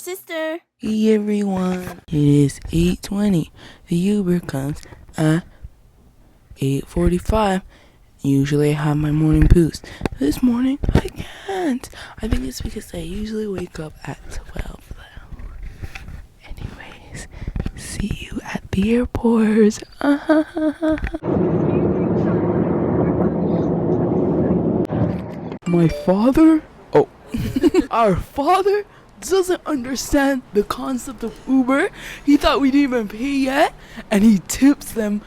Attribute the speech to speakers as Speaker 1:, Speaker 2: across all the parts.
Speaker 1: sister.
Speaker 2: Hey everyone, it is 8:20. The Uber comes at 8:45. Usually I have my morning boost. This morning I can't. I think it's because I usually wake up at 12 though. Anyways, see you at the airport. My father? Oh. Our father doesn't understand the concept of Uber. He thought we didn't even pay yet, and he tips them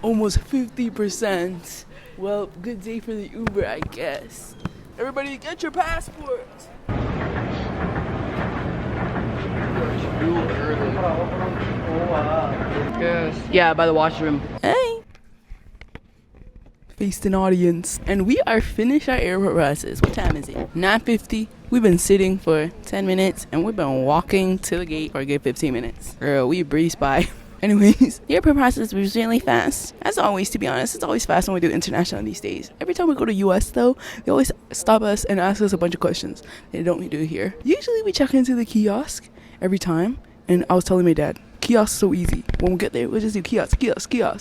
Speaker 2: almost 50%. Well, good day for the Uber, I guess. Everybody get your passport. Yeah, by the washroom. Hey. Faced an audience. And we are finished our airport process. What time is it? 9:50. We've been sitting for 10 minutes and we've been walking to the gate for a good 15 minutes. Girl, we breezed by. Anyways, the airport process was really fast. As always, to be honest, it's always fast when we do international these days. Every time we go to US though, they always stop us and ask us a bunch of questions. They don't do here. Usually we check into the kiosk every time. And I was telling my dad, kiosk is so easy. When we get there, we'll just do kiosk. I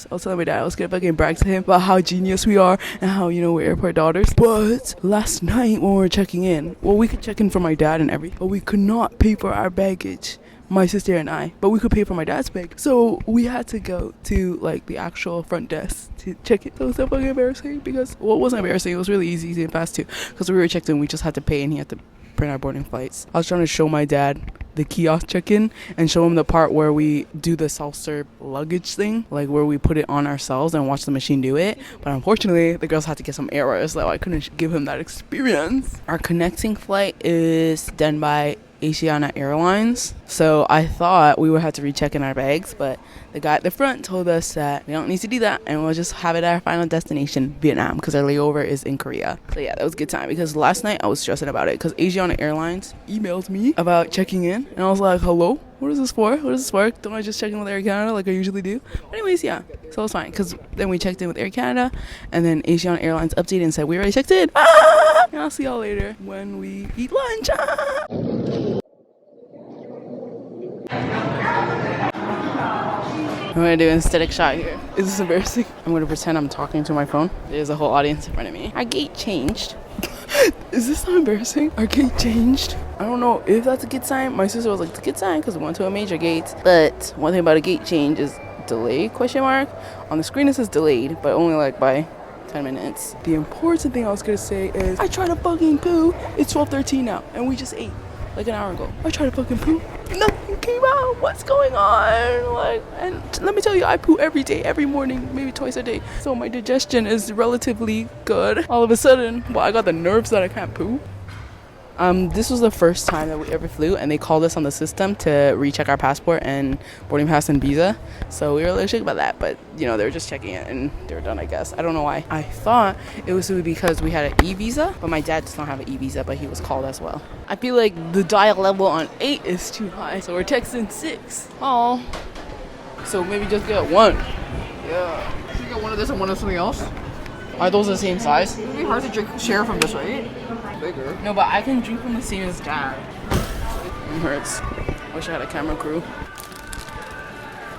Speaker 2: was telling my dad I was gonna fucking brag to him about how genius we are and how, we're airport daughters. But last night when we were checking in, well, we could check in for my dad and everything, but we could not pay for our baggage. My sister and I, but we could pay for my dad's bag. So we had to go to the actual front desk to check it. So it was so fucking embarrassing because, well, it wasn't embarrassing. It was really easy and fast too. Because we were checked in, we just had to pay and he had to print our boarding flights. I was trying to show my dad the kiosk check-in and show him the part where we do the self-serve luggage thing, like where we put it on ourselves and watch the machine do it. But unfortunately, the girls had to get some errors, so I couldn't give him that experience. Our connecting flight is done by Asiana Airlines, so I thought we would have to recheck in our bags, but the guy at the front told us that we don't need to do that and we'll just have it at our final destination, Vietnam, because our layover is in Korea. So yeah, that was a good time because last night I was stressing about it because Asiana Airlines emailed me about checking in and I was like, hello, what is this for? What does this work? Don't I just check in with Air Canada like I usually do? But anyways, yeah, so it was fine because then we checked in with Air Canada and then Asiana Airlines updated and said we already checked in. And I'll see y'all later when we eat lunch. I'm gonna do an aesthetic shot here. Is this embarrassing? I'm gonna pretend I'm talking to my phone. There's a whole audience in front of me. Our gate changed. Is this not embarrassing? Our gate changed. I don't know if that's a good sign. My sister was like, it's a good sign because we went to a major gate. But one thing about a gate change is delay, question mark. On the screen it says delayed, but only by 10 minutes. The important thing I was gonna say is I tried to fucking poo. It's 12:13 now and we just ate an hour ago. I tried to fucking poo. Nothing came out. What's going on? And let me tell you, I poo every day, every morning, maybe twice a day. So my digestion is relatively good. All of a sudden, I got the nerves that I can't poo. This was the first time that we ever flew and they called us on the system to recheck our passport and boarding pass and visa. So we were a little shook about that, but they were just checking it and they were done, I guess. I don't know why. I thought it was because we had an e-visa, but my dad does not have an e-visa, but he was called as well. I feel like the dial level on 8 is too high, so we're texting 6. Oh, so maybe just get 1. Yeah.
Speaker 3: Should you get one of this and one of something else?
Speaker 2: Are those the same size?
Speaker 3: It'd be hard to share from this, right? Bigger.
Speaker 2: No, but I can drink from the same as dad. It hurts. Wish I had a camera crew.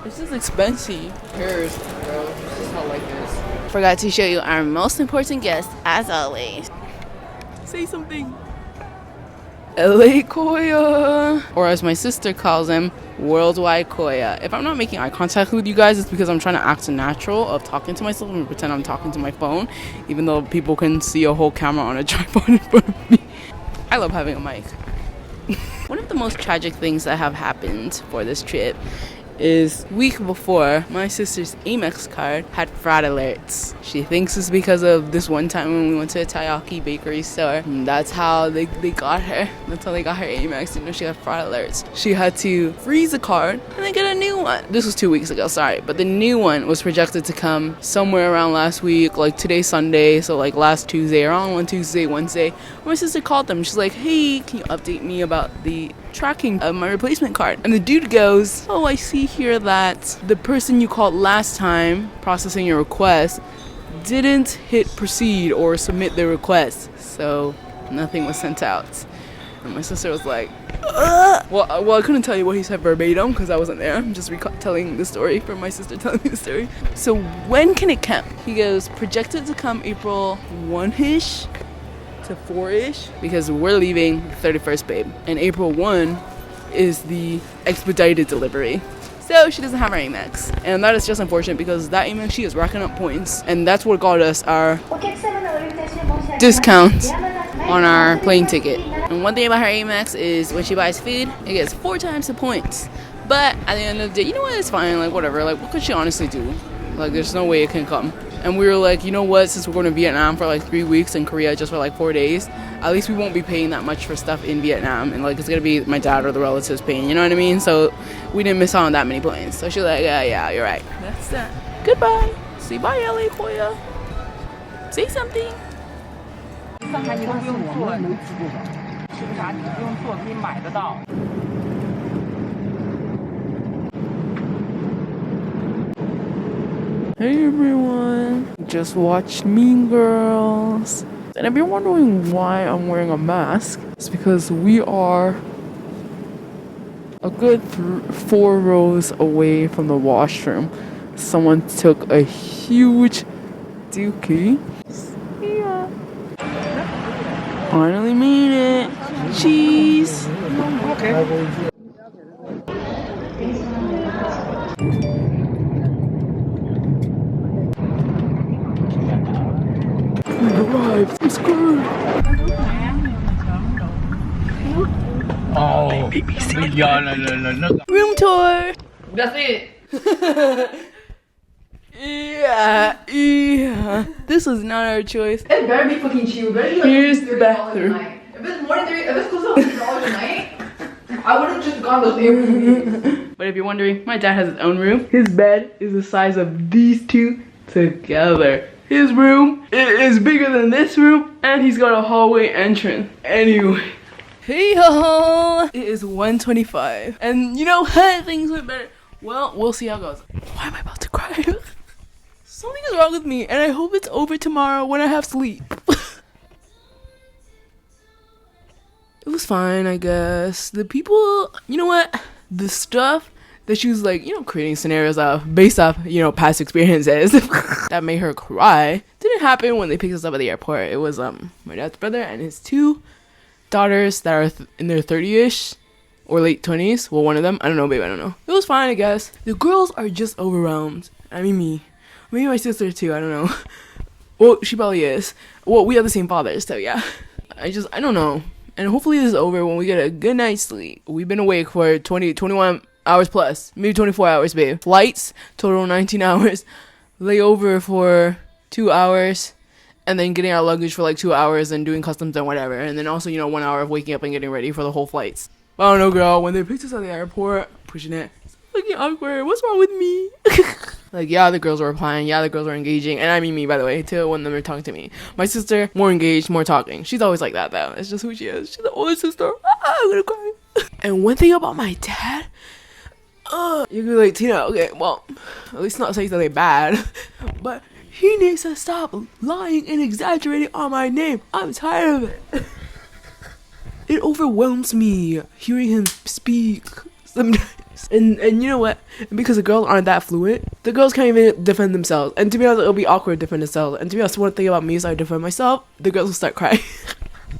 Speaker 2: This is expensive.
Speaker 3: Cheers, bro. This is not like this.
Speaker 1: Forgot to show you our most important guest, as always.
Speaker 2: Say something. LA Koya. Or as my sister calls him, Worldwide Koya. If I'm not making eye contact with you guys, it's because I'm trying to act natural of talking to myself and pretend I'm talking to my phone, even though people can see a whole camera on a tripod in front of me. I love having a mic. One of the most tragic things that have happened for this trip is week before, my sister's Amex card had fraud alerts. She thinks it's because of this one time when we went to a taiyaki bakery store. And that's how they got her. That's how they got her Amex. She had fraud alerts. She had to freeze the card and then get a new one. This was 2 weeks ago, sorry. But the new one was projected to come somewhere around last week, today's Sunday, so last Tuesday, around Wednesday. My sister called them. She's like, hey, can you update me about the tracking of my replacement card? And the dude goes, oh, I see here that the person you called last time processing your request didn't hit proceed or submit the request, so nothing was sent out. And my sister was like, well, I couldn't tell you what he said verbatim because I wasn't there. I'm just telling the story from my sister telling me the story. So when can it come? He goes, projected to come April 1-ish to 4-ish because we're leaving the 31st, babe. And April 1 is the expedited delivery. So she doesn't have her amex. And that is just unfortunate because that amex, she is racking up points. And that's what got us our discount on our plane ticket. And one thing about her amex is when she buys food, it gets 4 times the points. But at the end of the day, you know what, it's fine, like whatever, like what could she honestly do? Like there's no way it can come. And we were like, you know what, since we're going to Vietnam for like 3 weeks and Korea just for like 4 days, at least we won't be paying that much for stuff in Vietnam. And like it's going to be my dad or the relatives paying, you know what I mean? So we didn't miss out on that many planes. So she was like, yeah, you're right. That's that. Goodbye. Say bye, LA Koya. Say something. Hey everyone, just watched Mean Girls. And if you're wondering why I'm wearing a mask, it's because we are a good 4 rows away from the washroom. Someone took a huge dookie. Yeah. Finally made it. Cheese. Okay. Arrived. I'm screwed.
Speaker 4: Oh,
Speaker 2: Room tour.
Speaker 3: That's it.
Speaker 2: Yeah. This was not our choice.
Speaker 3: It better be fucking cheap. It better be like
Speaker 2: Here's the
Speaker 3: $30
Speaker 2: bathroom.
Speaker 3: a night. If it's more than if it's close to $100 a night, I would have just gone with Airbnb.
Speaker 2: But if you're wondering, my dad has his own room. His bed is the size of these two together. His room is bigger than this room, and he's got a hallway entrance. Anyway. Hey y'all! It is 1:25, and you know what? Things went better. Well, we'll see how it goes. Why am I about to cry? Something is wrong with me, and I hope it's over tomorrow when I have sleep. It was fine, I guess. The people, you know what? The stuff that she was like, you know, creating scenarios of based off, you know, past experiences that made her cry didn't happen when they picked us up at the airport. It was my dad's brother and his 2 daughters that are in their 30ish or late 20s. Well, one of them, I don't know, babe, I don't know. It was fine, I guess. The girls are just overwhelmed. I mean, me. Maybe my sister too, I don't know. Well, she probably is. Well, we have the same father, so yeah. I don't know. And hopefully this is over when we get a good night's sleep. We've been awake for 21 hours plus, maybe 24 hours, babe. Flights, total 19 hours. Layover for 2 hours. And then getting our luggage for like 2 hours and doing customs and whatever. And then also, you know, 1 hour of waking up and getting ready for the whole flights. But I don't know, girl. When they picked us at the airport, pushing it, it's fucking awkward. What's wrong with me? Like, yeah, the girls were replying. Yeah, the girls were engaging. And I mean me, by the way, too, when they were talking to me. My sister, more engaged, more talking. She's always like that, though. It's just who she is. She's the older sister. I'm gonna cry. And one thing about my dad, you could be like, Tina, okay, well, at least not saying something bad, but he needs to stop lying and exaggerating on my name. I'm tired of it. It overwhelms me hearing him speak sometimes. And you know what? Because the girls aren't that fluent, the girls can't even defend themselves. And to be honest, it'll be awkward to defend themselves. And to be honest, one thing about me is I defend myself, the girls will start crying.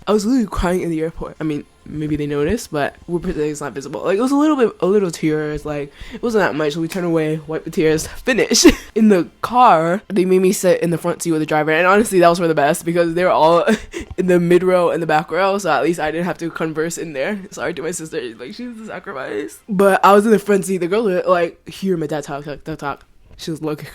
Speaker 2: I was literally crying in the airport. I mean, maybe they noticed, but we're pretending it's not visible. Like, it was a little tears. Like, it wasn't that much. So we turned away, wiped the tears, finish. In the car, they made me sit in the front seat with the driver. And honestly, that was for the best because they were all in the mid row and the back row. So at least I didn't have to converse in there. Sorry to my sister. Like, she was a sacrifice. But I was in the front seat. The girl would, like, hear my dad talk. She was looking.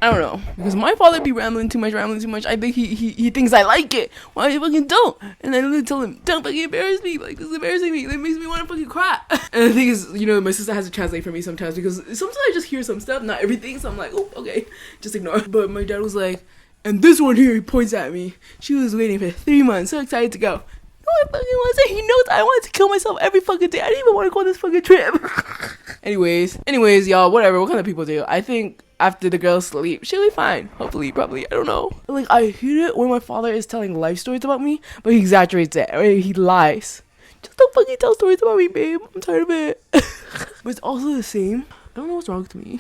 Speaker 2: I don't know, because my father be rambling too much. I think he thinks I like it. Why you fucking don't? And I literally tell him, don't fucking embarrass me. Like, this is embarrassing me. That makes me want to fucking cry. And the thing is, you know, my sister has to translate for me sometimes because sometimes I just hear some stuff, not everything. So I'm like, oh, okay, just ignore. But my dad was like, and this one here, he points at me. She was waiting for 3 months, so excited to go. I fucking want to say he knows I wanted to kill myself every fucking day. I didn't even want to go on this fucking trip. anyways, y'all, whatever. What kind of people do? I think after the girls sleep, she'll be fine. Hopefully, probably. I don't know. Like, I hate it when my father is telling life stories about me, but he exaggerates it. Or he lies. Just don't fucking tell stories about me, babe. I'm tired of it. But it's also the same. I don't know what's wrong with me.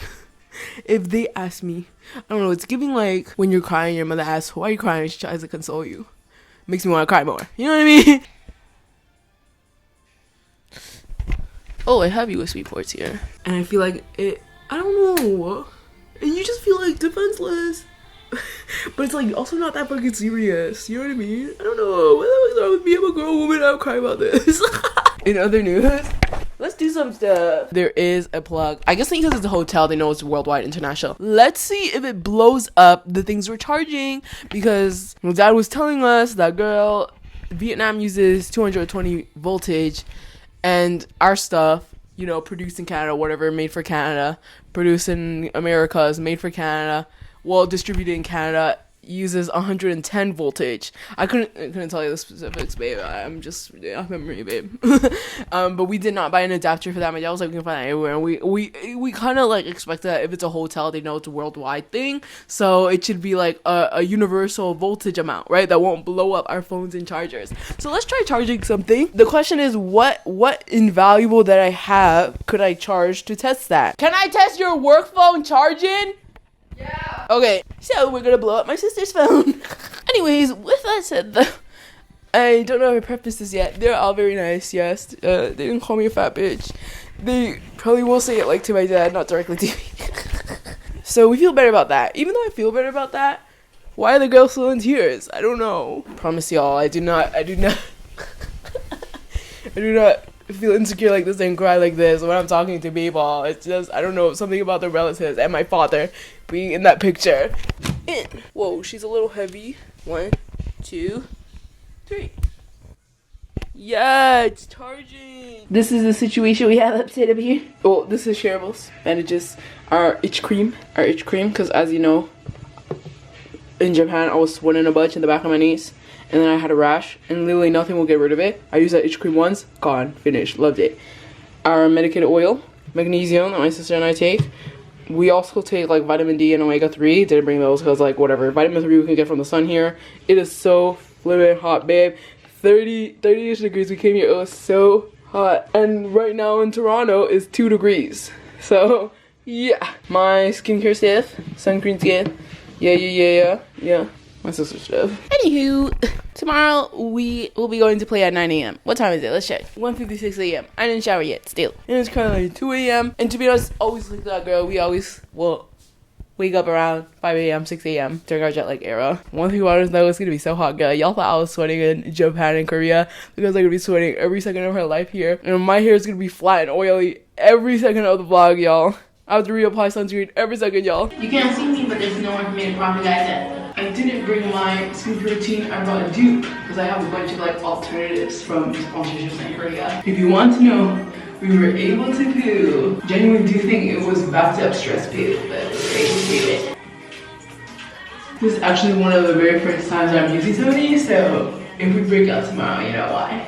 Speaker 2: If they ask me, I don't know, it's giving like when you're crying, your mother asks, why are you crying? She tries to console you. Makes me want to cry more. You know what I mean? Oh, I have USB ports here. And I feel like I don't know. And you just feel like defenseless. But it's like also not that fucking serious. You know what I mean? I don't know. What the fuck's wrong with me? I'm a grown woman. I'll cry about this. In other news, let's do some stuff. There is a plug. I guess because it's a hotel, they know it's worldwide, international. Let's see if it blows up the things we're charging. Because my dad was telling us that, girl, Vietnam uses 220 voltage. And our stuff, you know, produced in Canada, whatever, made for Canada. Produced in Americas, made for Canada. Well, distributed in Canada, uses 110 voltage. I couldn't tell you the specifics, babe. I'm just memory, babe. But we did not buy an adapter for that. My dad was like, we can find it everywhere. And we kind of like expect that if it's a hotel, they know it's a worldwide thing. So it should be like a universal voltage amount, right? That won't blow up our phones and chargers. So let's try charging something. The question is, what invaluable that I have could I charge to test that? Can I test your work phone charging?
Speaker 3: Yeah.
Speaker 2: Okay, so we're gonna blow up my sister's phone. Anyways, with that said, I don't know if I prefaced this yet. They're all very nice, yes. They didn't call me a fat bitch. They probably will say it like to my dad, not directly to me. So we feel better about that. Even though I feel better about that, why are the girls still in tears? I don't know. Promise y'all, I do not I do not feel insecure like this and cry like this when I'm talking to people. It's just, I don't know, something about the relatives and my father being in that picture. Whoa, she's a little heavy. 1, 2, 3. Yeah, it's charging. This is the situation we have upstairs up here. Oh, this is shareables. Bandages. Our itch cream, because as you know, in Japan I was sweating a bunch in the back of my knees. And then I had a rash, and literally nothing will get rid of it. I used that itch cream once, gone, finished, loved it. Our medicated oil, magnesium, that my sister and I take. We also take like vitamin D and omega-3. Didn't bring those because like whatever. Vitamin 3 we can get from the sun here. It is so flippin' hot, babe. 30-ish degrees. We came here, it was so hot. And right now in Toronto is 2 degrees. So yeah. My skincare stuff, sunscreen skin. Yeah. My sister's stuff. Anywho, tomorrow we will be going to play at 9 a.m. What time is it? Let's check. 1:56 a.m. I didn't shower yet, still. And it's currently 2 a.m. And to be honest, always like that, girl. We always will wake up around 5 a.m., 6 a.m. during our jet lag era. One thing about us though, it's gonna be so hot, girl. Y'all thought I was sweating in Japan and Korea. Because I'm gonna be sweating every second of her life here. And my hair is gonna be flat and oily every second of the vlog, y'all. I have to reapply sunscreen every second, y'all. You can't see me, but there's nowhere for me to prop you guys in. I didn't bring my skin routine. I brought a dupe because I have a bunch of like alternatives from sponsorships in Korea. If you want to know, we were able to poo. Genuinely do think it was bathtub stress poo, but we were able to do it. This is actually one of the very first times I'm using some of these, so if we break out tomorrow, you know why.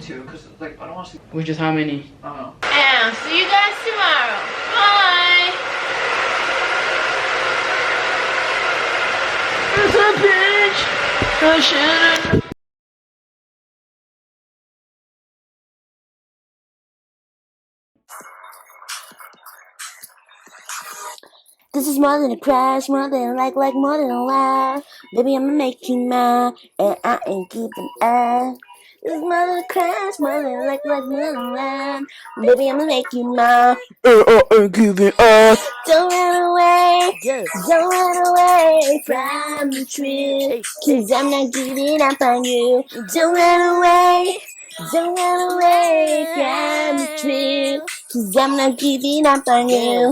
Speaker 3: Because like I don't want to see.
Speaker 2: Which is how many?
Speaker 3: I don't know.
Speaker 1: And see you guys tomorrow. Bye.
Speaker 2: It's a bitch. I shouldn't.
Speaker 4: This is more than a crash, more than a like, more than a laugh. Baby, I'ma make you mine, and I ain't giving up. This is more than a crash, more than a like, more than a laugh. Baby, I'ma make you mine, and I ain't giving up. Don't run away, don't run away from the truth, 'cause I'm not giving up on you. Don't run away, don't run away from the truth, 'cause I'm not giving up on you.